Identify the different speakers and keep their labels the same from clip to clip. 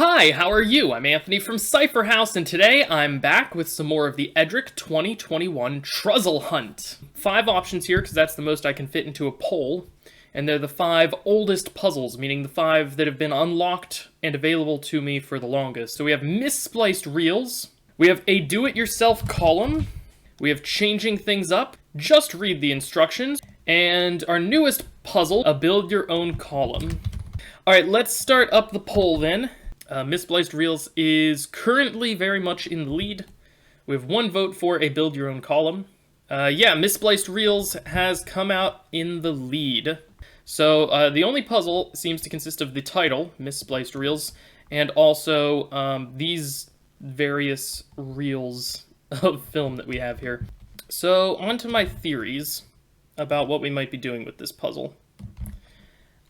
Speaker 1: Hi, how are you? I'm Anthony from Cypher House, and today I'm back with some more of the Edric 2021 Truzzle Hunt. 5 options here, because that's the most I can fit into a poll, and they're the 5 oldest puzzles, meaning the 5 that have been unlocked and available to me for the longest. So we have Misplaced Reels, we have a do-it-yourself column, we have Changing Things Up, Just Read the Instructions, and our newest puzzle, a build-your-own column. Alright, let's start up the poll then. Misplaced Reels is currently very much in the lead. We have 1 vote for a build your own column. Yeah, Misplaced Reels has come out in the lead. So the only puzzle seems to consist of the title, Misplaced Reels, and also these various reels of film that we have here. So on to my theories about what we might be doing with this puzzle.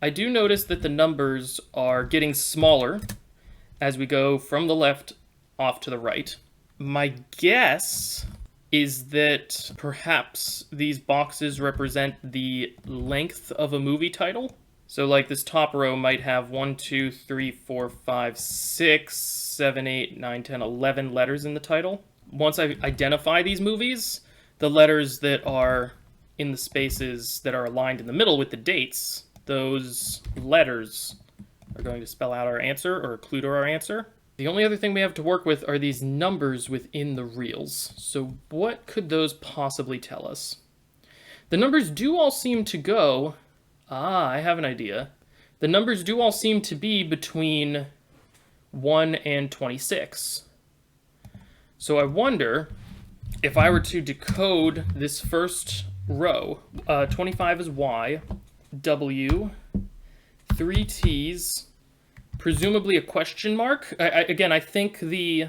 Speaker 1: I do notice that the numbers are getting smaller as we go from the left off to the right. My guess is that perhaps these boxes represent the length of a movie title. So like this top row might have 1, 2, 3, 4, 5, 6, 7, 8, 9, 10, 11 letters in the title. Once I identify these movies, the letters that are in the spaces that are aligned in the middle with the dates, those letters are going to spell out our answer or clue to our answer. The only other thing we have to work with are these numbers within the reels. So what could those possibly tell us? The numbers do all seem to go... I have an idea. The numbers do all seem to be between 1 and 26. So I wonder if I were to decode this first row. 25 is Y, W, 3 T's, presumably a question mark. Again, I think the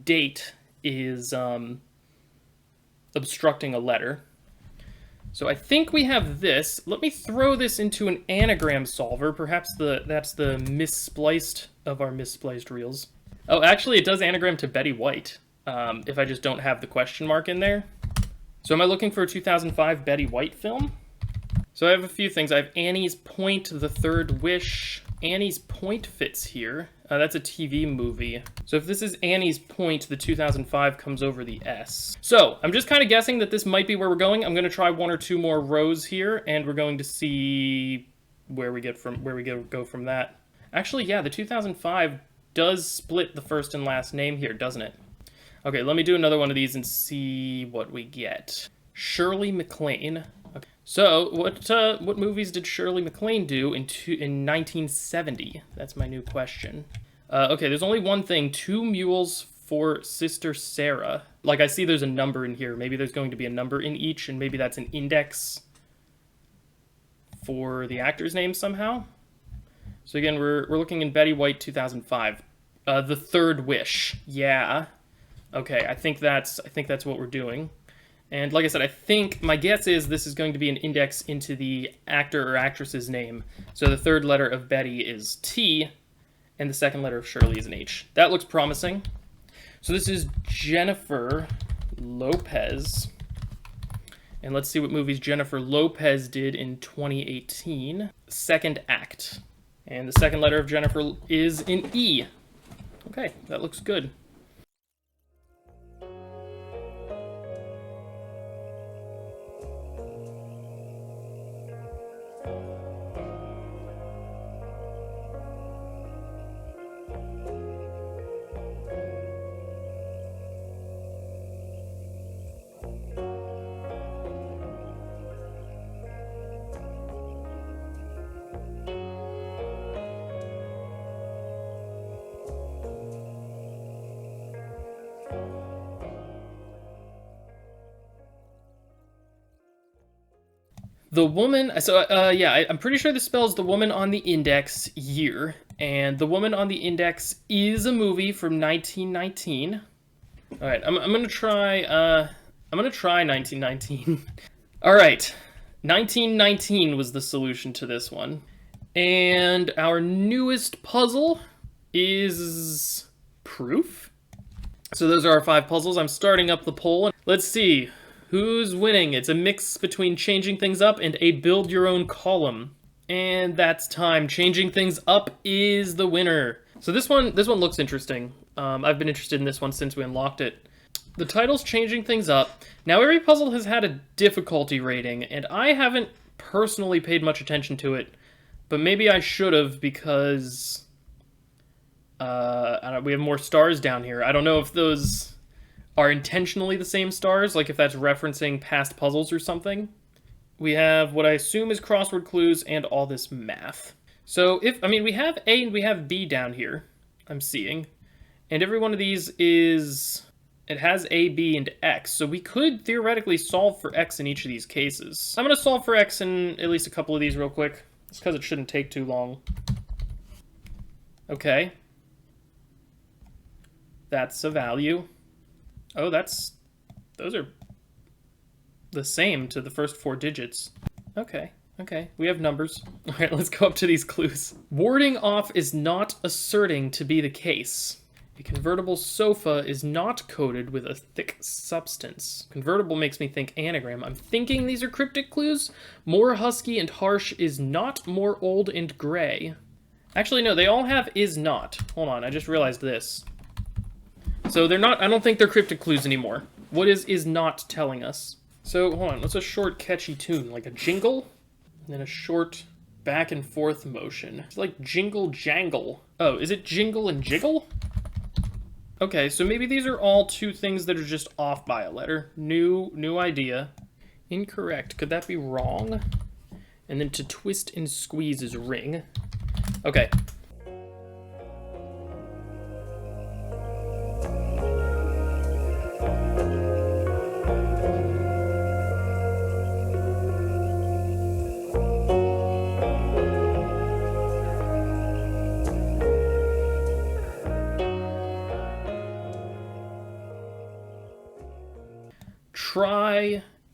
Speaker 1: date is obstructing a letter. So I think we have this. Let me throw this into an anagram solver. Perhaps that's the misspliced of our misplaced reels. Oh, actually, it does anagram to Betty White, if I just don't have the question mark in there. So am I looking for a 2005 Betty White film? So I have a few things. I have Annie's Point, The Third Wish. Annie's Point fits here. That's a TV movie. So if this is Annie's Point, the 2005 comes over the S. So I'm just kind of guessing that this might be where we're going. I'm going to try 1 or 2 more rows here, and we're going to see where we go from that. Actually, yeah, the 2005 does split the first and last name here, doesn't it? Okay, let me do another one of these and see what we get. Shirley MacLaine. Okay. So, what movies did Shirley MacLaine do in 1970? That's my new question. Okay, there's only one thing. 2 mules for Sister Sarah. Like, I see there's a number in here. Maybe there's going to be a number in each, and maybe that's an index for the actor's name somehow. So again, we're looking in Betty White 2005. The Third Wish. Yeah. Okay, I think that's what we're doing. And like I said, I think my guess is this is going to be an index into the actor or actress's name. So the third letter of Betty is T, and the second letter of Shirley is an H. That looks promising. So this is Jennifer Lopez. And let's see what movies Jennifer Lopez did in 2018. Second act. And the second letter of Jennifer is an E. Okay, that looks good. The woman, yeah, I'm pretty sure this spells the woman on the index year, and the woman on the index is a movie from 1919. All right, I'm gonna try 1919. All right, 1919 was the solution to this one, and our newest puzzle is proof. So those are our 5 puzzles. I'm starting up the poll. Let's see. Who's winning? It's a mix between changing things up and a build your own column. And that's time. Changing things up is the winner. So this one looks interesting. I've been interested in this one since we unlocked it. The title's changing things up. Now every puzzle has had a difficulty rating, and I haven't personally paid much attention to it, but maybe I should have because we have more stars down here. I don't know if those are intentionally the same stars, like if that's referencing past puzzles or something. We have what I assume is crossword clues and all this math. So we have A and we have B down here, I'm seeing. And every one of these it has A, B, and X. So we could theoretically solve for X in each of these cases. I'm gonna solve for X in at least a couple of these real quick. It's because it shouldn't take too long. Okay. That's a value. Oh, those are the same to the first 4 digits. Okay, we have numbers. All right, let's go up to these clues. Warding off is not asserting to be the case. A convertible sofa is not coated with a thick substance. Convertible makes me think anagram. I'm thinking these are cryptic clues. More husky and harsh is not more old and gray. Actually, no, they all have is not. Hold on, I just realized this. So they're not, I don't think they're cryptic clues anymore. What is not telling us? So, hold on, what's a short, catchy tune? Like a jingle? And then a short back and forth motion. It's like jingle jangle. Oh, is it jingle and jiggle? Okay, so maybe these are all 2 things that are just off by a letter. New idea. Incorrect. Could that be wrong? And then to twist and squeeze is ring. Okay.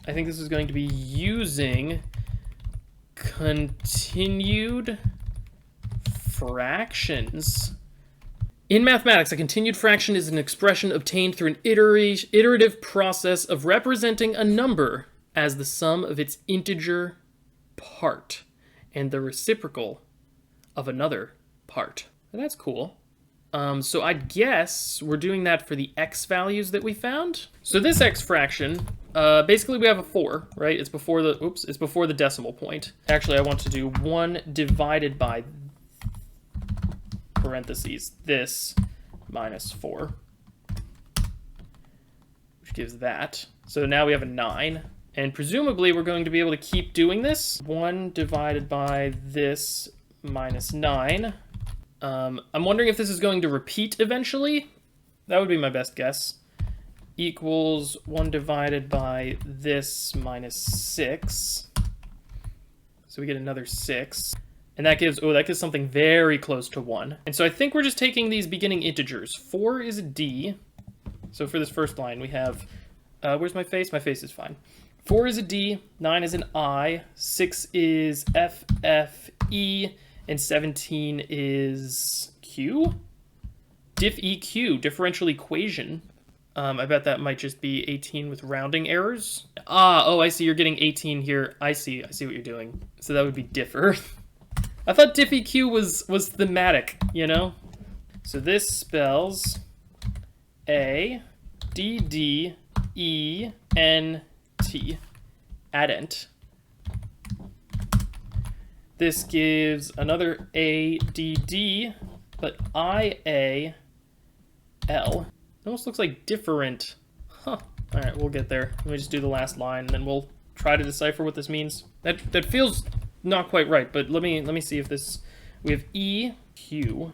Speaker 1: I think this is going to be using continued fractions. In mathematics, a continued fraction is an expression obtained through an iterative process of representing a number as the sum of its integer part and the reciprocal of another part. And that's cool. So I guess we're doing that for the x values that we found. So this x fraction, basically we have a 4, right? It's before the decimal point. Actually, I want to do 1 divided by parentheses this minus 4, which gives that. So now we have a 9, and presumably we're going to be able to keep doing this. 1 divided by this minus 9. I'm wondering if this is going to repeat eventually. That would be my best guess. Equals 1 divided by this minus 6. So we get another 6. And that gives something very close to 1. And so I think we're just taking these beginning integers. 4 is a D. So for this first line, we have, where's my face? My face is fine. 4 is a D, 9 is an I, 6 is F, F, E, and 17 is Q? Diff EQ, differential equation. I bet that might just be 18 with rounding errors. Oh, I see, you're getting 18 here. I see what you're doing. So that would be differ. I thought diff EQ was thematic, you know? So this spells A, D, D, E, N, T. Addent. This gives another A, D, D, but I, A, L. It almost looks like different. Huh. All right, we'll get there. Let me just do the last line, and then we'll try to decipher what this means. That feels not quite right, but let me see if this. We have E, Q,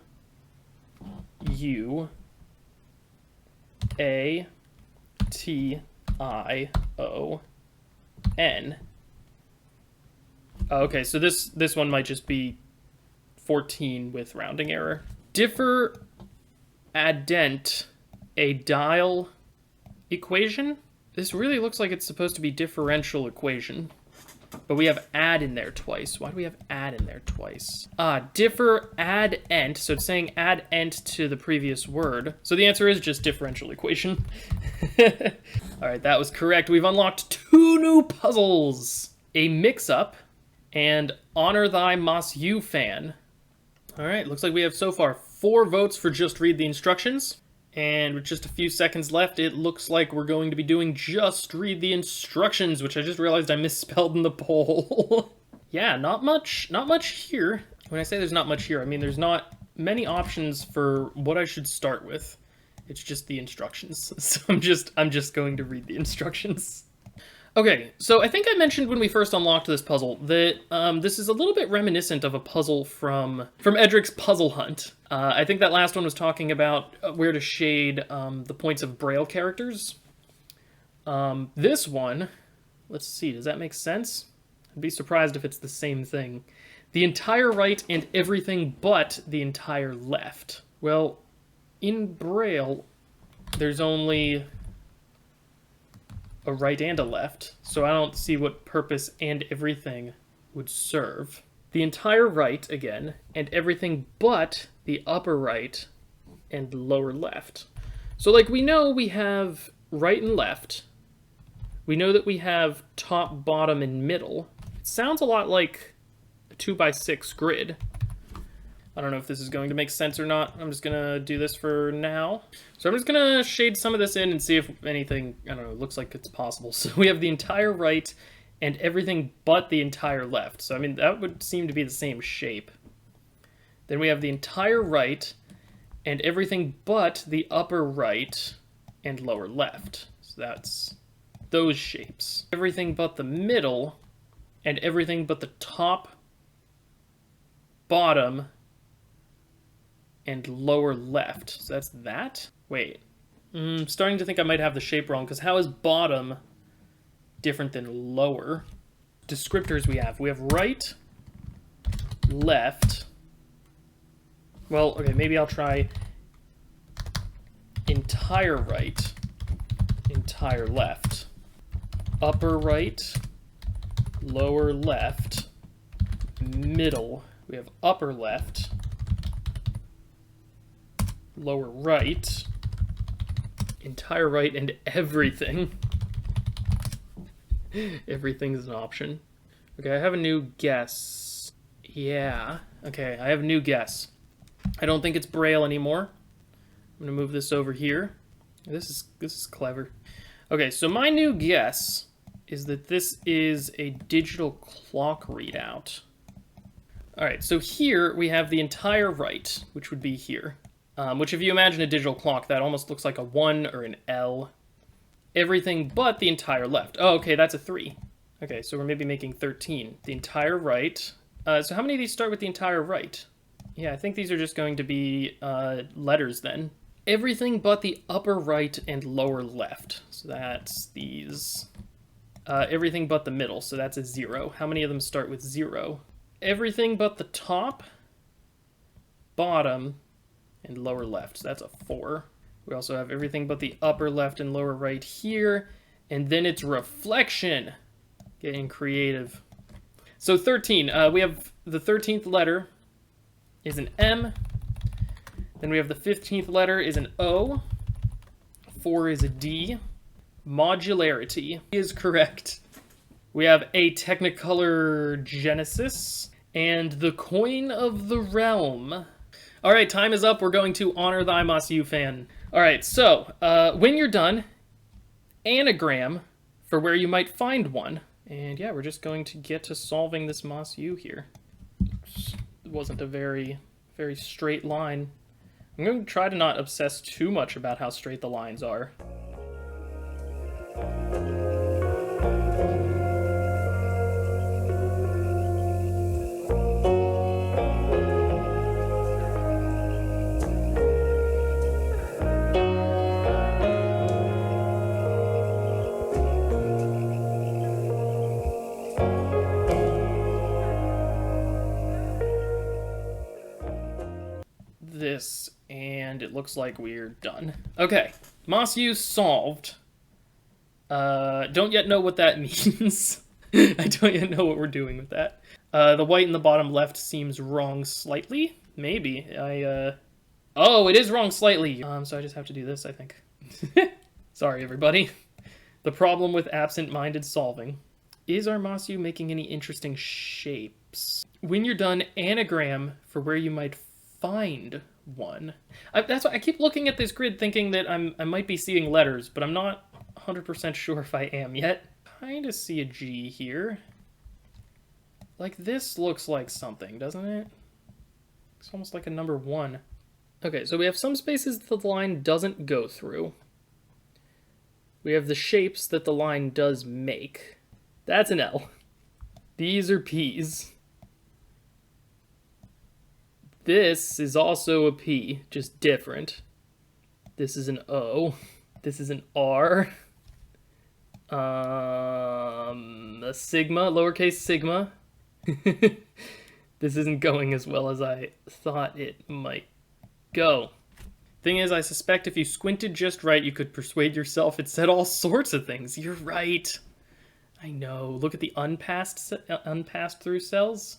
Speaker 1: U, A, T, I, O, N. Oh, okay, so this one might just be 14 with rounding error. Differ addent a dial equation? This really looks like it's supposed to be differential equation. But we have add in there twice. Why do we have add in there twice? Differ add ent. So it's saying add ent to the previous word. So the answer is just differential equation. All right, that was correct. We've unlocked 2 new puzzles. A mix-up and Honor Thy Mas You fan. All right, looks like we have so far 4 votes for just read the instructions. And with just a few seconds left, it looks like we're going to be doing just read the instructions, which I just realized I misspelled in the poll. Yeah, not much here. When I say there's not much here, I mean there's not many options for what I should start with. It's just the instructions. So I'm just going to read the instructions. Okay, so I think I mentioned when we first unlocked this puzzle that this is a little bit reminiscent of a puzzle from Edric's Puzzle Hunt. I think that last one was talking about where to shade the points of Braille characters. This one, let's see, does that make sense? I'd be surprised if it's the same thing. The entire right and everything but the entire left. Well, in Braille, there's only a right and a left, so I don't see what purpose and everything would serve. The entire right, again, and everything but the upper right and lower left. So, like, we know we have right and left. We know that we have top, bottom, and middle. It sounds a lot like a 2x6 grid. I don't know if this is going to make sense or not. I'm just gonna do this for now. So I'm just gonna shade some of this in and see if anything, I don't know, looks like it's possible. So we have the entire right and everything but the entire left. So I mean, that would seem to be the same shape. Then we have the entire right and everything but the upper right and lower left. So that's those shapes. Everything but the middle and everything but the top, bottom, and lower left. So that's that? Wait. I'm starting to think I might have the shape wrong, because how is bottom different than lower? Descriptors we have. We have right, left. Well, okay, maybe I'll try entire right, entire left. Upper right, lower left, middle. We have upper left, lower right, entire right, and everything. Everything's an option. Okay, I have a new guess. Yeah, okay, I have a new guess. I don't think it's Braille anymore. I'm gonna move this over here. This is clever. Okay, so my new guess is that this is a digital clock readout. Alright, so here we have the entire right, which would be here. Which if you imagine a digital clock, that almost looks like a 1 or an L. Everything but the entire left. Oh, okay, that's a 3. Okay, so we're maybe making 13. The entire right. So how many of these start with the entire right? Yeah, I think these are just going to be letters then. Everything but the upper right and lower left. So that's these. Everything but the middle, so that's a 0. How many of them start with 0? Everything but the top, bottom, and lower left. So that's a 4. We also have everything but the upper left and lower right here. And then it's reflection. Getting creative. So 13. We have the 13th letter is an M. Then we have the 15th letter is an O. 4 is a D. Modularity is correct. We have a Technicolor Genesis and the Coin of the Realm. All right, time is up. We're going to honor thy Moss U fan. All right, so when you're done, anagram for where you might find one. And yeah, we're just going to get to solving this Moss U here. It wasn't a very straight line. I'm going to try to not obsess too much about how straight the lines are. This, and it looks like we're done. Okay, Moss U solved. Don't yet know what that means. I don't yet know what we're doing with that. The white in the bottom left seems wrong slightly. Maybe. Oh, it is wrong slightly. So I just have to do this, I think. Sorry, everybody. The problem with absent-minded solving. Is our Moss U making any interesting shapes? When you're done, anagram for where you might find 1. That's why I keep looking at this grid thinking that I might be seeing letters, but I'm not 100% sure if I am yet. Kind of see a G here. Like, this looks like something, doesn't it? It's almost like a number 1. Okay, so we have some spaces that the line doesn't go through. We have the shapes that the line does make. That's an L. These are P's. This is also a P, just different. This is an O. This is an R. A sigma, lowercase sigma. This isn't going as well as I thought it might go. Thing is, I suspect if you squinted just right, you could persuade yourself it said all sorts of things. You're right. I know. Look at the unpassed through cells.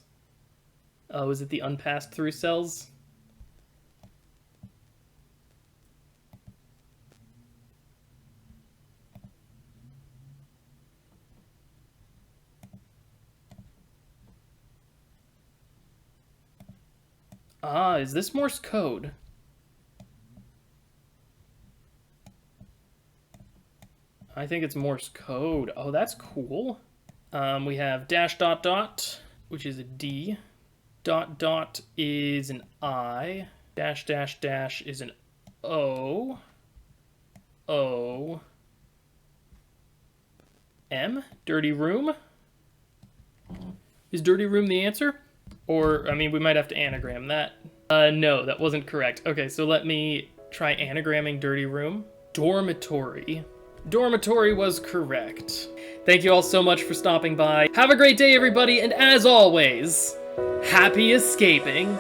Speaker 1: Oh, is it the unpassed through cells? Ah, is this Morse code? I think it's Morse code. Oh, that's cool. We have dash dot dot, which is a D. Dot dot is an I. Dash dash dash is an O. O. M? Dirty room? Is dirty room the answer? Or, I mean, we might have to anagram that. No, that wasn't correct. Okay, so let me try anagramming dirty room. Dormitory. Dormitory was correct. Thank you all so much for stopping by. Have a great day, everybody, and as always, happy escaping.